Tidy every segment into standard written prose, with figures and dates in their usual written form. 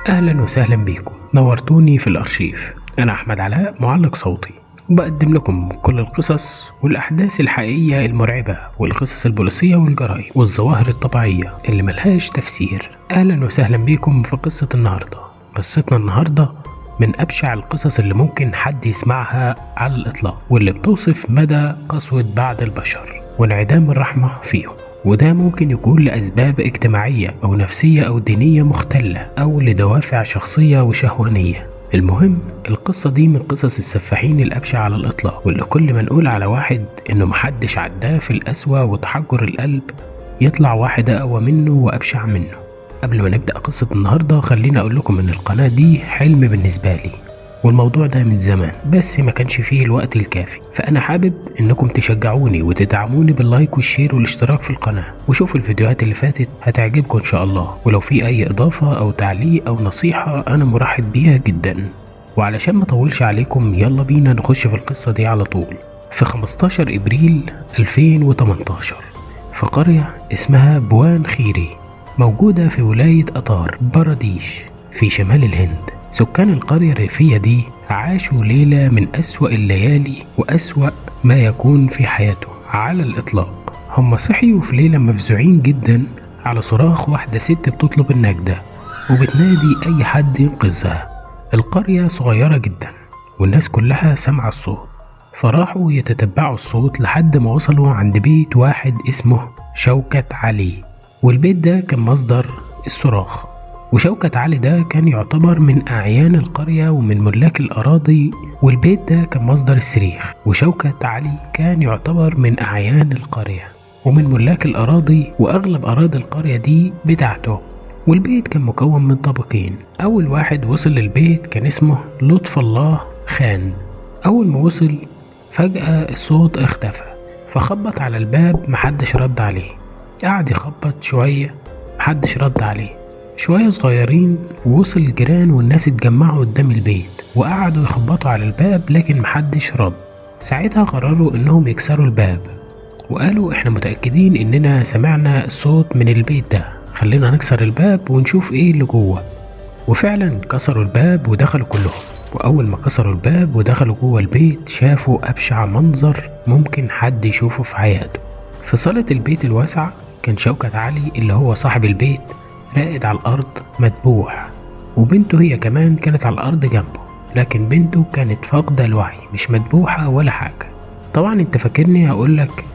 أهلا وسهلا بيكم، نورتوني في الأرشيف. أنا أحمد علاء، معلق صوتي، وبقدم لكم كل القصص والأحداث الحقيقية المرعبة والقصص البوليسية والجرائم والظواهر الطبيعية اللي ملهاش تفسير. أهلا وسهلا بيكم في قصة النهاردة. قصتنا النهاردة من أبشع القصص اللي ممكن حد يسمعها على الإطلاق، واللي بتوصف مدى قسوة بعض البشر وانعدام الرحمة فيهم، وده ممكن يكون لأسباب اجتماعية أو نفسية أو دينية مختلة أو لدوافع شخصية وشهوانية. المهم، القصة دي من قصص السفاحين الأبشع على الإطلاق، واللي كل ما نقول على واحد إنه محدش عداه في القسوة وتحجر القلب يطلع واحد أقوى منه وأبشع منه. قبل ما نبدأ قصة النهاردة خليني أقول لكم إن القناة دي حلم بالنسبة لي، والموضوع ده من زمان بس ما كانش فيه الوقت الكافي، فأنا حابب إنكم تشجعوني وتدعموني باللايك والشير والاشتراك في القناة، وشوفوا الفيديوهات اللي فاتت هتعجبكم إن شاء الله. ولو في أي إضافة أو تعليق أو نصيحة أنا مرحب بيها جدا. وعلشان ما أطولش عليكم يلا بينا نخش في القصة دي على طول. في 15 إبريل 2018 في قرية اسمها بوان خيري، موجودة في ولاية أطار باراديش في شمال الهند. سكان القرية الريفية دي عاشوا ليلة من أسوأ الليالي وأسوأ ما يكون في حياته على الإطلاق. هم صحيوا في ليلة مفزوعين جدا على صراخ واحدة ست بتطلب النجدة وبتنادي أي حد ينقذها. القرية صغيرة جدا والناس كلها سمع الصوت، فراحوا يتتبعوا الصوت لحد ما وصلوا عند بيت واحد اسمه شوكة علي، والبيت ده كان مصدر الصراخ. وشوكة علي ده كان يعتبر من أعيان القرية ومن ملاك الأراضي، والبيت ده كان مصدر الصريخ. وشوكة علي كان يعتبر من أعيان القرية ومن ملاك الأراضي، وأغلب أراضي القرية دي بتاعته. والبيت كان مكون من طابقين. أول واحد وصل للبيت كان اسمه لطف الله خان. أول ما وصل فجأة الصوت اختفى، فخبط على الباب محدش رد عليه. قعد يخبط شوية محدش رد عليه. شوية صغيرين ووصل الجيران والناس اتجمعوا قدام البيت وقعدوا يخبطوا على الباب لكن محدش رد. ساعتها قرروا انهم يكسروا الباب وقالوا احنا متأكدين اننا سمعنا الصوت من البيت ده، خلينا نكسر الباب ونشوف ايه اللي جوه. وفعلا كسروا الباب ودخلوا كلهم. واول ما كسروا الباب ودخلوا جوه البيت شافوا ابشع منظر ممكن حد يشوفه في حياته. في صالة البيت الواسعة كان شوكة علي اللي هو صاحب البيت راقد على الأرض مدبوح، وبنته هي كمان كانت على الأرض جنبه، لكن بنته كانت فاقدة الوعي، مش مدبوحة ولا حاجة. طبعا انت فاكرني هقولك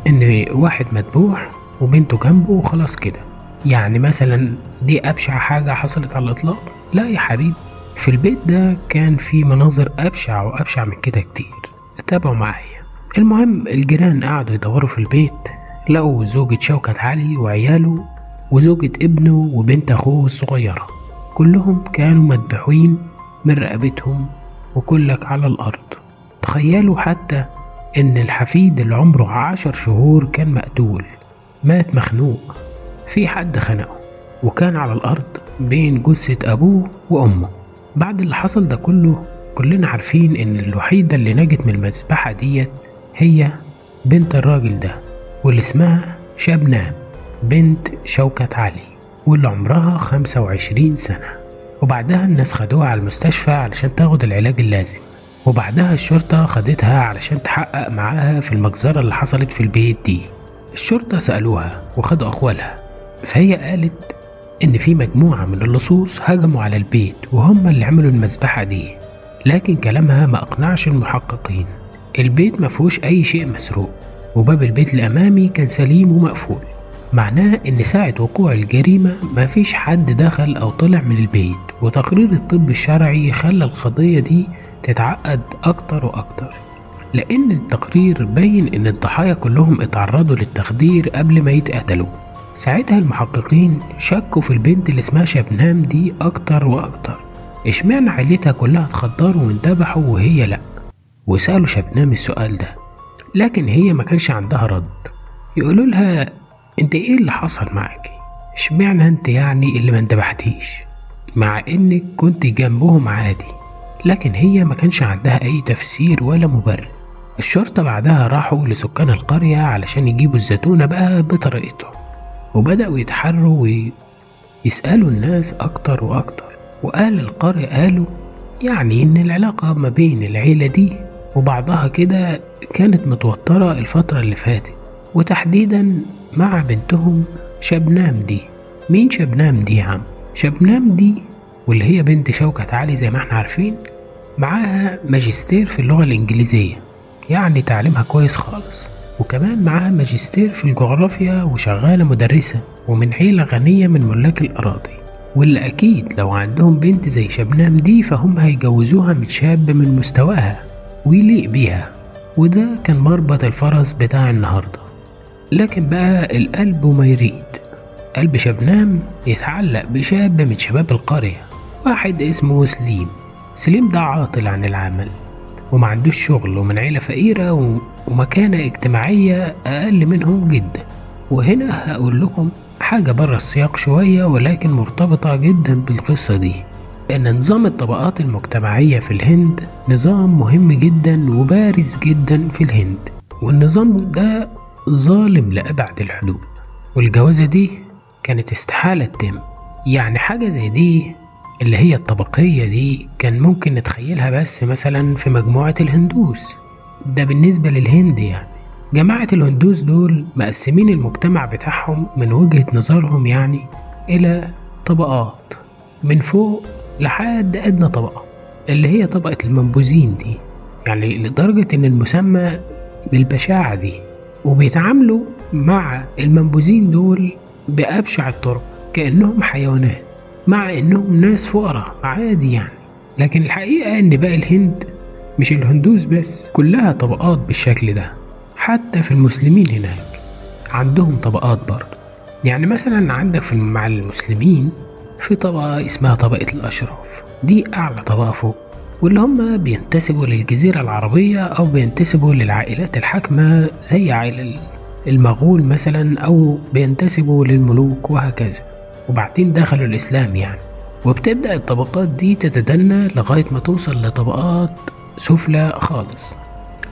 ان واحد مدبوح وبنته جنبه وخلاص كده، يعني مثلا دي أبشع حاجة حصلت على الإطلاق؟ لا يا حبيبي، في البيت ده كان في مناظر أبشع وأبشع من كده كتير. تابعوا معايا. المهم الجيران قعدوا يدوروا في البيت، لقوا زوجة شوكة علي وعياله وزوجة ابنه وبنت أخوه الصغيرة، كلهم كانوا مدبوحين من رقبتهم وكلك على الأرض. تخيلوا حتى إن الحفيد اللي عمره 10 شهور كان مقتول، مات مخنوق، في حد خنقه، وكان على الأرض بين جثة أبوه وأمه. بعد اللي حصل ده كله كلنا عارفين إن الوحيدة اللي نجت من المذبحة ديت هي بنت الراجل ده، واللي اسمها شبنام بنت شوكة علي، واللي عمرها 25 سنة. وبعدها الناس خدوها على المستشفى علشان تاخد العلاج اللازم، وبعدها الشرطة خدتها علشان تحقق معاها في المجزرة اللي حصلت في البيت دي. الشرطة سألوها وخدوا أقوالها، فهي قالت إن في مجموعة من اللصوص هجموا على البيت وهم اللي عملوا المذبحة دي، لكن كلامها ما أقنعش المحققين. البيت مفهوش أي شيء مسروق، وباب البيت الأمامي كان سليم ومقفول، معناه ان ساعة وقوع الجريمة مفيش حد دخل او طلع من البيت. وتقرير الطب الشرعي خلى القضية دي تتعقد اكتر واكتر، لان التقرير بين ان الضحايا كلهم اتعرضوا للتخدير قبل ما يتقتلوا. ساعتها المحققين شكوا في البنت اللي اسمها شبنام دي اكتر واكتر، اشمعنى عيلتها كلها اتخدروا وانذبحوا وهي لا؟ وسألوا شبنام السؤال ده، لكن هي ما كانش عندها رد. يقولوا لها انت ايه اللي حصل معاكي؟ اشمعنى انت يعني اللي ما انذبحتيش مع انك كنت جنبهم عادي؟ لكن هي ما كانش عندها اي تفسير ولا مبرر. الشرطة بعدها راحوا لسكان القرية علشان يجيبوا الزتونة بقى بطريقتهم، وبدأوا يتحروا ويسألوا الناس اكتر واكتر. وأهل القرية قالوا يعني إن العلاقة ما بين العيلة دي وبعضها كده كانت متوترة الفترة اللي فاتت، وتحديدا مع بنتهم شبنام دي. مين شبنام دي يا عم؟ شبنام دي واللي هي بنت شوكت علي زي ما احنا عارفين، معاها ماجستير في اللغة الإنجليزية، يعني تعليمها كويس خالص، وكمان معاها ماجستير في الجغرافيا وشغالة مدرسة، ومن عيلة غنية من ملاك الأراضي، واللي أكيد لو عندهم بنت زي شبنام دي فهم هيجوزوها من شاب من مستواها ويليق بيها. وده كان مربط الفرس بتاع النهاردة. لكن بقى القلب ما يريد، قلب شبنام يتعلق بشاب من شباب القرية، واحد اسمه سليم. سليم ده عاطل عن العمل وما عندوش شغل، ومن عيلة فقيرة ومكانة اجتماعية أقل منهم جدا. وهنا هقول لكم حاجة بره السياق شوية ولكن مرتبطة جدا بالقصة دي، إن نظام الطبقات المجتمعية في الهند نظام مهم جدا وبارز جدا في الهند، والنظام ده ظالم لأبعد الحدود، والجوازة دي كانت استحالة تتم. يعني حاجة زي دي اللي هي الطبقية دي كان ممكن نتخيلها بس مثلا في مجموعة الهندوس، ده بالنسبة للهند. يعني جماعة الهندوس دول مقسمين المجتمع بتاعهم من وجهة نظرهم يعني إلى طبقات، من فوق لحد أدنى طبقة اللي هي طبقة المنبوذين دي، يعني لدرجة إن المسمى بالبشاعة دي، وبيتعاملوا مع المنبوذين دول بأبشع الطرق كأنهم حيوانات، مع إنهم ناس فقراء عادي يعني. لكن الحقيقة إن باقي الهند مش الهندوس بس، كلها طبقات بالشكل ده. حتى في المسلمين هناك عندهم طبقات برضه. يعني مثلا عندك مع المسلمين في طبقة اسمها طبقة الأشراف، دي أعلى طبقة فوق، واللي هم بينتسبوا للجزيرة العربية أو بينتسبوا للعائلات الحاكمة زي عائلة المغول مثلا، أو بينتسبوا للملوك وهكذا، وبعدين دخلوا الإسلام يعني. وبتبدأ الطبقات دي تتدنى لغاية ما توصل لطبقات سفلى خالص،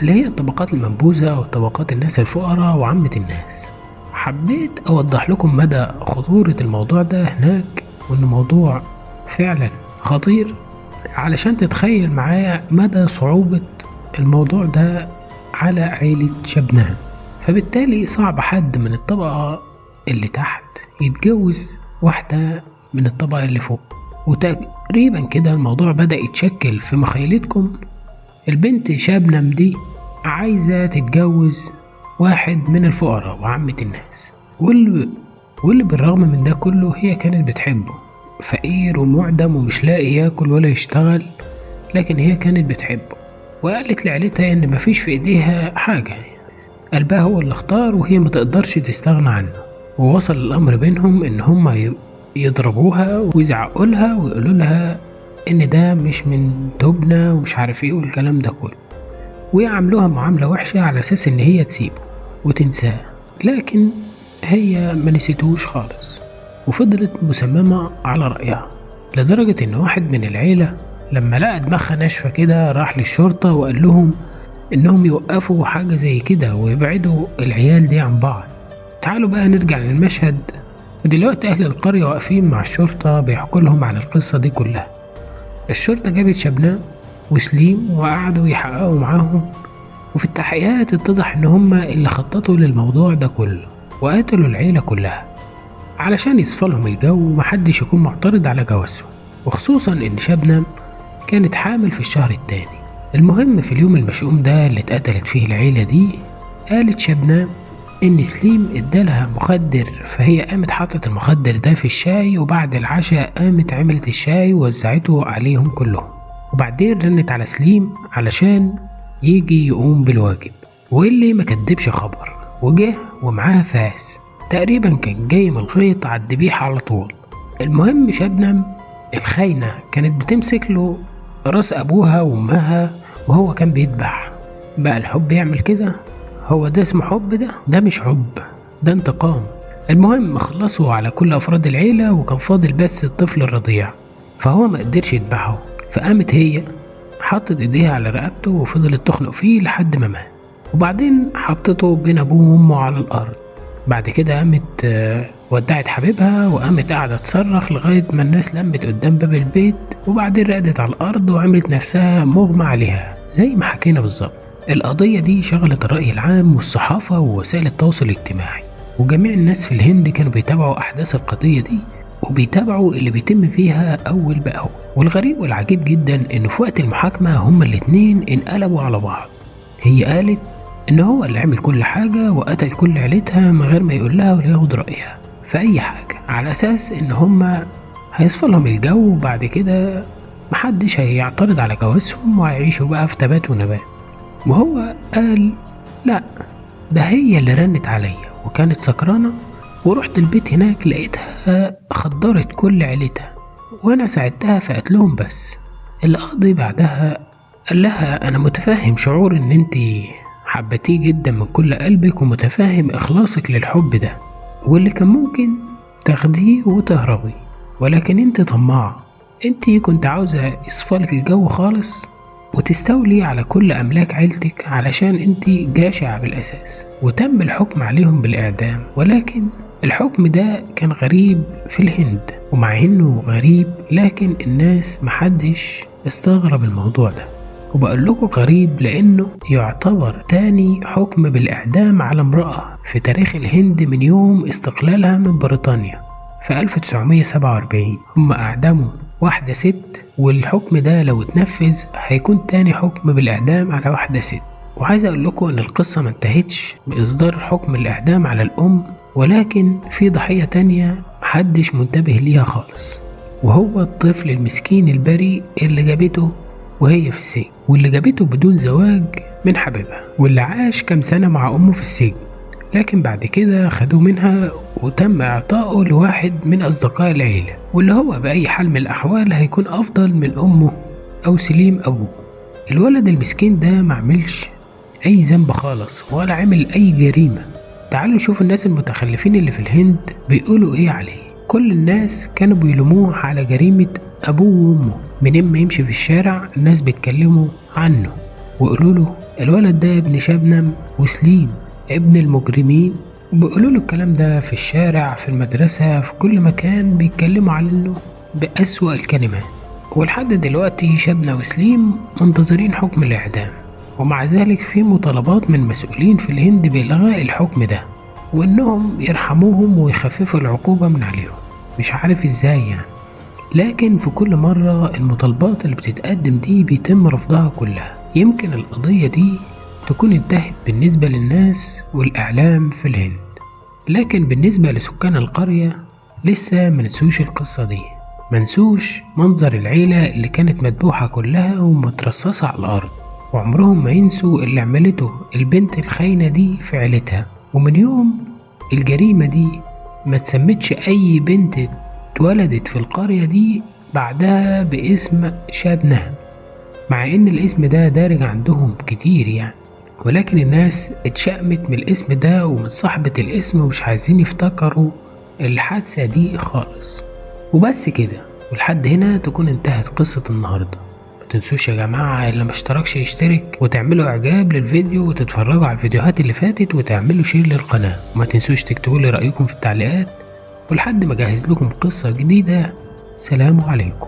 اللي هي الطبقات المنبوذة أو طبقات الناس الفقراء وعامة الناس. حبيت أوضح لكم مدى خطورة الموضوع ده هناك، وإنه موضوع فعلا خطير، علشان تتخيل معايا مدى صعوبة الموضوع ده على عيلة شبنام. فبالتالي صعب حد من الطبقة اللي تحت يتجوز واحدة من الطبقة اللي فوق. وتقريبا كده الموضوع بدأ يتشكل في مخيلتكم. البنت شبنم دي عايزة تتجوز واحد من الفقراء وعامة الناس، واللي بالرغم من ده كله هي كانت بتحبه، فقير ومعدم ومش لاقي ياكل ولا يشتغل، لكن هي كانت بتحبه. وقالت لعيلتها ان مفيش في ايديها حاجة، قلبها هو اللي اختار وهي ما تقدرش تستغنى عنه. ووصل الامر بينهم ان هم يضربوها ويزعقوا لها ويقولوا لها ان ده مش من توبنا ومش عارف ايه والكلام ده كله، ويعملوها معاملة وحشة على اساس ان هي تسيبه وتنساه. لكن هي ما نسيتوش خالص وفضلت مصممة على رأيها، لدرجة ان واحد من العيلة لما لقى دماغها ناشفة كده راح للشرطة وقال لهم انهم يوقفوا حاجة زي كده ويبعدوا العيال دي عن بعض. تعالوا بقى نرجع للمشهد. ودلوقتي اهل القرية واقفين مع الشرطة بيحكوا لهم عن القصة دي كلها. الشرطة جابت شبنام وسليم وقعدوا يحققوا معاهم، وفي التحقيقات اتضح ان هما اللي خططوا للموضوع ده كله وقتلوا العيلة كلها علشان يصفلهم الجو ومحدش يكون معترض على جوازهم، وخصوصا ان شبنم كانت حامل في الشهر التاني. المهم في اليوم المشؤوم ده اللي اتقتلت فيه العيلة دي، قالت شبنام ان سليم ادالها مخدر، فهي قامت حطت المخدر ده في الشاي، وبعد العشاء قامت عملت الشاي ووزعته عليهم كلهم، وبعدين رنت على سليم علشان يجي يقوم بالواجب. واللي ما كدبش خبر وجه ومعاها فاس، تقريبا كان جاي من الغيط على الذبيحة على طول. المهم شبنم الخاينة كانت بتمسك له راس ابوها وامها وهو كان بيذبح. بقى الحب يعمل كده؟ هو ده اسمه حب؟ ده مش حب، ده انتقام. المهم خلصوا على كل افراد العيلة وكان فاضل بس الطفل الرضيع، فهو ما قدرش يذبحه، فقامت هي حطت ايديها على رقبته وفضلت تخنق فيه لحد ما مات، وبعدين حطته بين ابوه وامه على الارض بعد كده قامت ودعت حبيبها وقامت قاعدة تصرخ لغاية ما الناس لمت قدام باب البيت، وبعدين رقدت على الأرض وعملت نفسها مغمى عليها زي ما حكينا بالظبط. القضية دي شغلت الرأي العام والصحافة ووسائل التواصل الاجتماعي، وجميع الناس في الهند كانوا بيتابعوا أحداث القضية دي وبيتابعوا اللي بيتم فيها أول بأول. والغريب والعجيب جدا إنه في وقت المحاكمة هما الاتنين انقلبوا على بعض. هي قالت إن هو اللي عمل كل حاجة وقتل كل عيلتها من غير ما يقول لها ولا ياخد رأيها في أي حاجة، على أساس إن هما هيصفى لهم الجو، وبعد كده محدش هيعترض على جوازهم وهيعيشوا بقى في تبات ونبات. وهو قال لا، ده هي اللي رنت عليا وكانت سكرانة، ورحت البيت هناك لقيتها خدرت كل عيلتها وانا ساعدتها في قتلهم بس. القاضي بعدها قال لها انا متفهم شعور ان انتي حبتيه جدا من كل قلبك ومتفهم اخلاصك للحب ده واللي كان ممكن تاخديه وتهربي، ولكن انت طماعة، انتي كنت عاوزة يصفالك الجو خالص وتستولي على كل أملاك عيلتك علشان انتي جاشعة بالأساس، وتم الحكم عليهم بالإعدام. ولكن الحكم ده كان غريب في الهند، ومع انه غريب لكن الناس محدش استغرب الموضوع ده. وبقول لكم غريب لأنه يعتبر تاني حكم بالإعدام على امرأة في تاريخ الهند من يوم استقلالها من بريطانيا في 1947. هم أعدموا واحدة ست، والحكم ده لو اتنفذ هيكون تاني حكم بالإعدام على واحدة ست. وعايز أقول لكم إن القصة ما انتهتش بإصدار حكم الإعدام على الأم، ولكن في ضحية تانية محدش منتبه ليها خالص، وهو الطفل المسكين البريء اللي جابته وهي في السجن، واللي جابته بدون زواج من حبيبها، واللي عاش كام سنة مع أمه في السجن، لكن بعد كده خدوه منها وتم إعطائه لواحد من أصدقاء العيلة، واللي هو بأي حال من الأحوال هيكون أفضل من أمه أو سليم أبوه. الولد المسكين ده معملش أي ذنب خالص ولا عمل أي جريمة. تعالوا نشوف الناس المتخلفين اللي في الهند بيقولوا إيه عليه. كل الناس كانوا بيلوموه على جريمة أبوه وأمه، من إما يمشي في الشارع الناس بيتكلموا عنه ويقولوا له الولد ده ابن شبنم وسليم ابن المجرمين، وبيقولوا له الكلام ده في الشارع في المدرسة في كل مكان بيتكلموا عنه بأسوأ الكلمات. ولحد دلوقتي شبنة وسليم منتظرين حكم الإعدام، ومع ذلك في مطالبات من مسؤولين في الهند بإلغاء الحكم ده وإنهم يرحموهم ويخففوا العقوبة من عليهم. مش عارف إزاي يعني، لكن في كل مرة المطالبات اللي بتتقدم دي بيتم رفضها كلها. يمكن القضية دي تكون انتهت بالنسبة للناس والإعلام في الهند، لكن بالنسبة لسكان القرية لسه منسوش القصة دي، منسوش منظر العيلة اللي كانت مدبوحة كلها ومترصصة على الأرض، وعمرهم ما ينسوا اللي عملته البنت الخاينة دي في عيلتها. ومن يوم الجريمة دي ما تسمتش أي بنت اتولدت في القرية دي بعدها باسم شبنة، مع ان الاسم ده دارج عندهم كتير يعني، ولكن الناس اتشأمت من الاسم ده ومن صاحبة الاسم ومش عايزين يفتكروا الحادثة دي خالص. وبس كده، ولحد هنا تكون انتهت قصة النهاردة. متنسوش يا جماعة اللي ما اشتركش يشترك وتعملوا اعجاب للفيديو وتتفرجوا على الفيديوهات اللي فاتت وتعملوا شير للقناة، وما تنسوش تكتبوا لي رأيكم في التعليقات. ولحد ما اجهز لكم قصة جديدة، سلام عليكم.